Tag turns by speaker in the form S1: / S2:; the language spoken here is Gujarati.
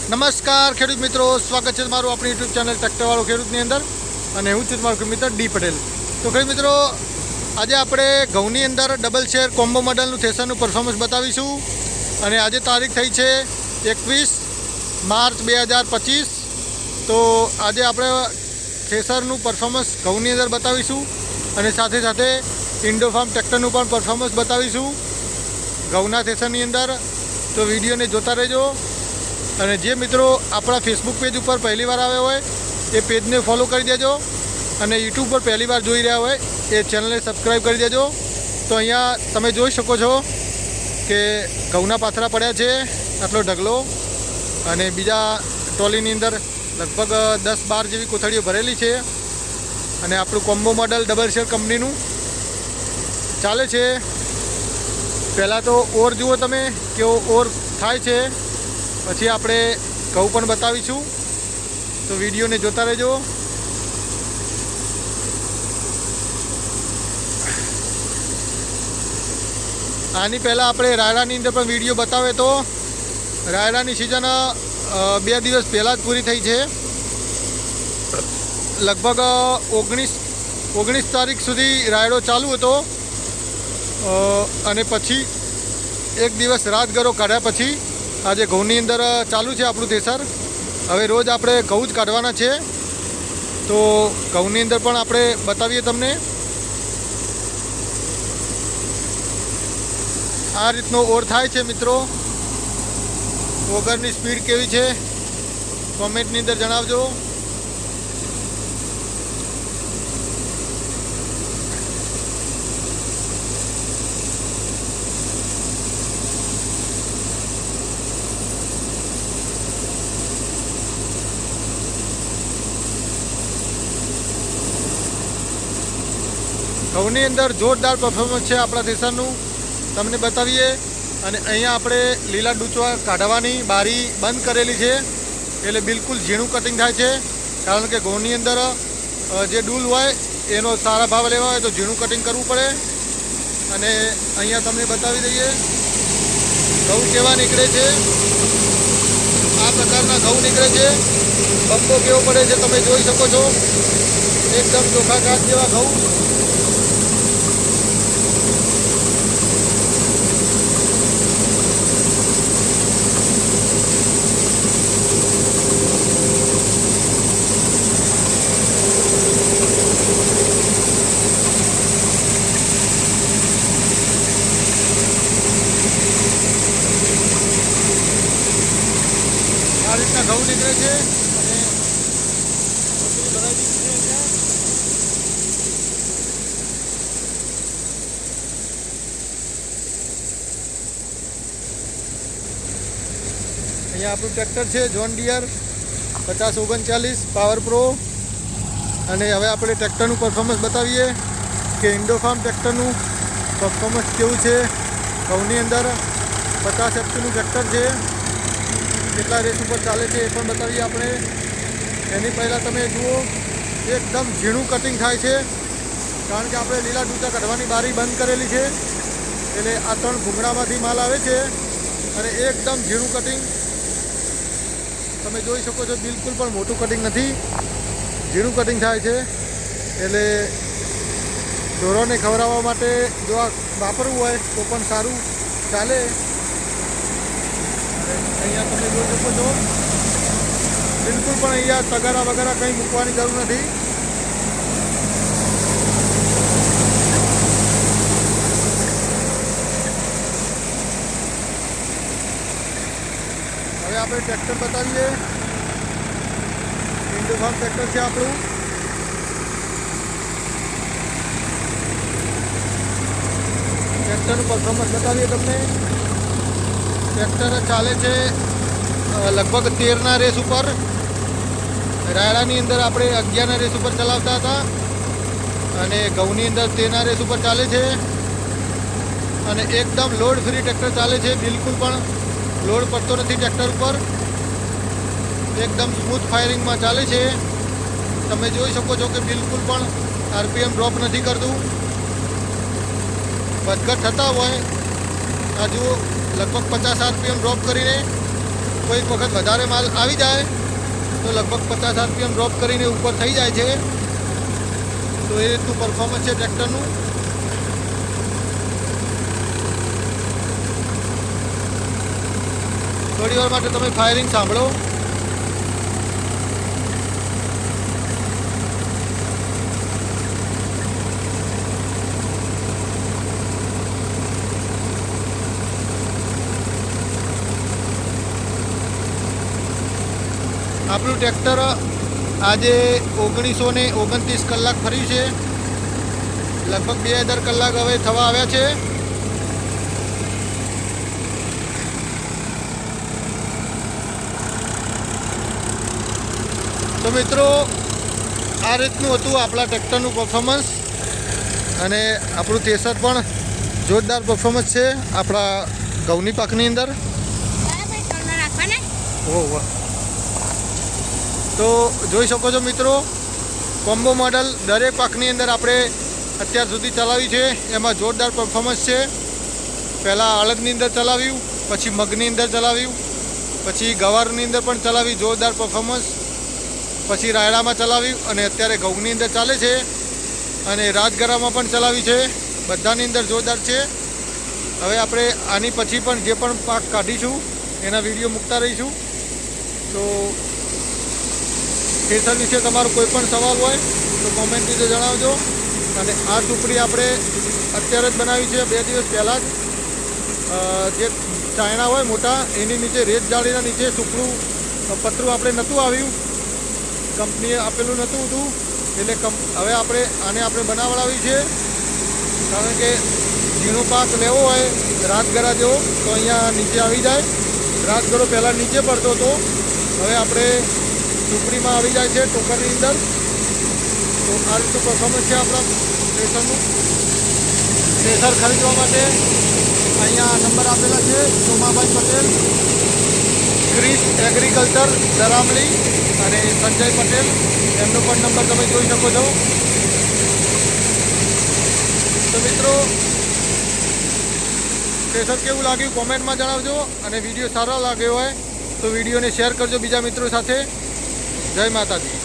S1: નમસ્કાર ખેડૂત મિત્રો, સ્વાગત છે તમારું આપણી યુટ્યુબ ચેનલ ટ્રેક્ટરવાળો ખેડૂતની અંદર અને હું છું તમારો મિત્ર ડી પટેલ. તો ખેડૂત મિત્રો, આજે આપણે ઘઉંની અંદર ડબલ શેર કોમ્બો મોડલનું થ્રેશરનું પરફોર્મન્સ બતાવીશું. અને આજે તારીખ થઈ છે 21 માર્ચ 2025. તો આજે આપણે થ્રેશરનું પરફોર્મન્સ ઘઉંની અંદર બતાવીશું અને સાથે સાથે ઇન્ડોફાર્મ ટ્રેક્ટરનું પણ પરફોર્મન્સ બતાવીશું ઘઉંના થ્રેશરની અંદર. તો વિડીયોને જોતા રહેજો. અને જે મિત્રો આપણા ફેસબુક પેજ ઉપર પહેલી વાર આવ્યા હોય એ પેજને ફોલો કરી દેજો, અને યુટ્યુબ પર પહેલી વાર જોઈ રહ્યા હોય એ ચેનલને સબસ્ક્રાઈબ કરી દેજો. તો અહીંયા તમે જોઈ શકો છો કે ઘઉંના પાથરા પડ્યા છે, આટલો ઢગલો, અને બીજા ટ્રોલીની અંદર લગભગ 10-12 જેવી કોથળીઓ ભરેલી છે. અને આપણું કોમ્બો મોડલ ડબલ શેર કંપનીનું ચાલે છે. પહેલાં તો ઓર જુઓ તમે કેવો ઓર થાય છે, પછી આપણે ઘઉં પણ બતાવીશું. તો વિડીયોને જોતા રહેજો. આની પહેલાં આપણે રાયડાની અંદર પણ વિડીયો બતાવે તો રાયડાની સિઝન 2 દિવસ પહેલાં જ પૂરી થઈ છે. લગભગ 19 તારીખ સુધી રાયડો ચાલુ હતો, અને પછી એક દિવસ રાત ગરો કાઢ્યા પછી આજે ઘઉંની અંદર ચાલુ છે આપણું થ્રેશર. હવે રોજ આપણે ઘઉં જ કાઢવાના છે, તો ઘઉંની અંદર પણ આપણે બતાવીએ તમને. આ રીતનો ઓર થાય છે મિત્રો. ઓગરની સ્પીડ કેવી છે કોમેન્ટની અંદર જણાવજો. ઘઉંની અંદર જોરદાર પરફોર્મન્સ છે આપણા થ્રેશરનું, તમને બતાવીએ. અને અહીંયા આપણે લીલા ડૂચવા કાઢવાની બારી બંધ કરેલી છે, એટલે બિલકુલ ઝીણું કટિંગ થાય છે. કારણ કે ઘઉંની અંદર જે ડૂલ હોય એનો સારા ભાવ લેવા હોય તો ઝીણું કટિંગ કરવું પડે. અને અહીંયા તમને બતાવી દઈએ ઘઉં કેવા નીકળે છે. આ પ્રકારના ઘઉં નીકળે છે. બંબો કેવો પડે છે તમે જોઈ શકો છો. એકદમ ચોખ્ખા કાચ જેવા ઘઉં. આ રીતના ઘઉં નીકળે છે. અહીંયા આપણું ટ્રેક્ટર છે જોન ડિયર 5039 પાવર પ્રો. અને હવે આપણે ટ્રેક્ટરનું પરફોર્મન્સ બતાવીએ કે ઇન્ડોફાર્મ ટ્રેક્ટરનું પરફોર્મન્સ કેવું છે. ઘઉંની અંદર 50 એચપીનું ટ્રેક્ટર છે. કેટલા રેસ ઉપર ચાલે છે એ પણ બતાવીએ આપણે. એની પહેલાં તમે જુઓ એકદમ ઝીણું કટિંગ થાય છે, કારણ કે આપણે લીલા ડૂચા કાઢવાની બારી બંધ કરેલી છે. એટલે આ 3 ભૂંગળામાંથી માલ આવે છે, અને એકદમ ઝીણું કટિંગ તમે જોઈ શકો છો. બિલકુલ પણ મોટું કટિંગ નથી, ઝીણું કટિંગ થાય છે. એટલે ઢોરોને ખવડાવવા માટે જો આ વાપરવું હોય તો પણ સારું ચાલે. અહીંયા તમે જોઈ શકો છો બિલકુલ પણ અહીંયા તગારા વગેરે કંઈ મૂકવાની જરૂર નથી. હવે આપણે ટ્રેક્ટર બતાવીએ. ઇન્ડોફાર્મ ટ્રેક્ટર છે આપણું. ટ્રેક્ટરનું પરફોર્મન્સ બતાવીએ તમને. ટ્રેક્ટર ચાલે છે લગભગ 13ના રેસ ઉપર. રાયડાની અંદર આપણે 11ના રેસ ઉપર ચલાવતા હતા, અને ઘઉંની અંદર 13ના રેસ ઉપર ચાલે છે. અને એકદમ લોડ ફ્રી ટ્રેક્ટર ચાલે છે. બિલકુલ પણ લોડ પડતો નથી ટ્રેક્ટર ઉપર. એકદમ સ્મૂથ ફાયરિંગમાં ચાલે છે. તમે જોઈ શકો છો કે બિલકુલ પણ આરપીએમ ડ્રોપ નથી કરતું. વધઘટ થતા હોય આ જુઓ લગભગ 50 આરપીએમ ડ્રોપ કરીને કોઈક વખત વધારે માલ આવી જાય તો લગભગ 50 RPM ડ્રોપ કરીને ઉપર થઈ જાય છે. તો એ રીતનું પરફોર્મન્સ છે ટ્રેક્ટરનું. થોડી વાર માટે તમે ફાયરિંગ સાંભળો. આપણું ટ્રેક્ટર આજે 1929 કલાક ફર્યું છે. લગભગ 2000 કલાક હવે થવા આવ્યા છે. તો મિત્રો આ રીતનું હતું આપણા ટ્રેક્ટરનું પરફોર્મન્સ. અને આપણું થ્રેસર પણ જોરદાર પરફોર્મન્સ છે આપણા ઘઉંની પાકની અંદર. ઓહો, તો જોઈ શકો છો મિત્રો, કોમ્બો મોડલ દરેક પાકની અંદર આપણે અત્યાર સુધી ચલાવી છે. એમાં જોરદાર પરફોર્મન્સ છે. પહેલાં અડદની અંદર ચલાવ્યું, પછી મગની અંદર ચલાવ્યું, પછી ગવારની અંદર પણ ચલાવી જોરદાર પરફોર્મન્સ, પછી રાયડામાં ચલાવ્યું અને અત્યારે ઘઉંની અંદર ચાલે છે. અને રાજગરામાં પણ ચલાવી છે. બધાની અંદર જોરદાર છે. હવે આપણે આની પછી પણ જે પણ પાક કાઢીશું એના વિડીયો મૂકતા રહીશું. તો થ્રેસર વિશે તમારો કોઈ પણ સવાલ હોય તો કોમેન્ટ રીતે જણાવજો. અને આ ટુકડી આપણે અત્યારે જ બનાવી છે, 2 દિવસ પહેલાં જ. જે ચાયણા હોય મોટા એની નીચે રેત જાળીના નીચે ટુકડું પતરું આપણે નહોતું આવ્યું, કંપનીએ આપેલું નહોતું હતું. એટલે હવે આને આપણે બનાવડાવી છે. કારણ કે ઝીણો પાક લેવો હોય રાજગરા જેવો તો અહીંયા નીચે આવી જાય. રાજગરો પહેલાં નીચે પડતો હતો, હવે આપણે ટુકડીમાં આવી જાય છે ટોકરની અંદર. તો આ રીતનું પરફોર્મન્સ છે આપણા થ્રેસરનું. થ્રેસર ખરીદવા માટે અહીંયા નંબર આપેલા છે. સોમાભાઈ પટેલ, ક્રિસ એગ્રીકલ્ચર દરામલી અને સંજય પટેલ, એમનો પણ નંબર તમે જોઈ શકો છો. તો મિત્રો થ્રેસર કેવું લાગ્યું કોમેન્ટમાં જણાવજો. અને વિડીયો સારો લાગ્યો હોય તો વિડીયોને શેર કરજો બીજા મિત્રો સાથે. જય માતાજી.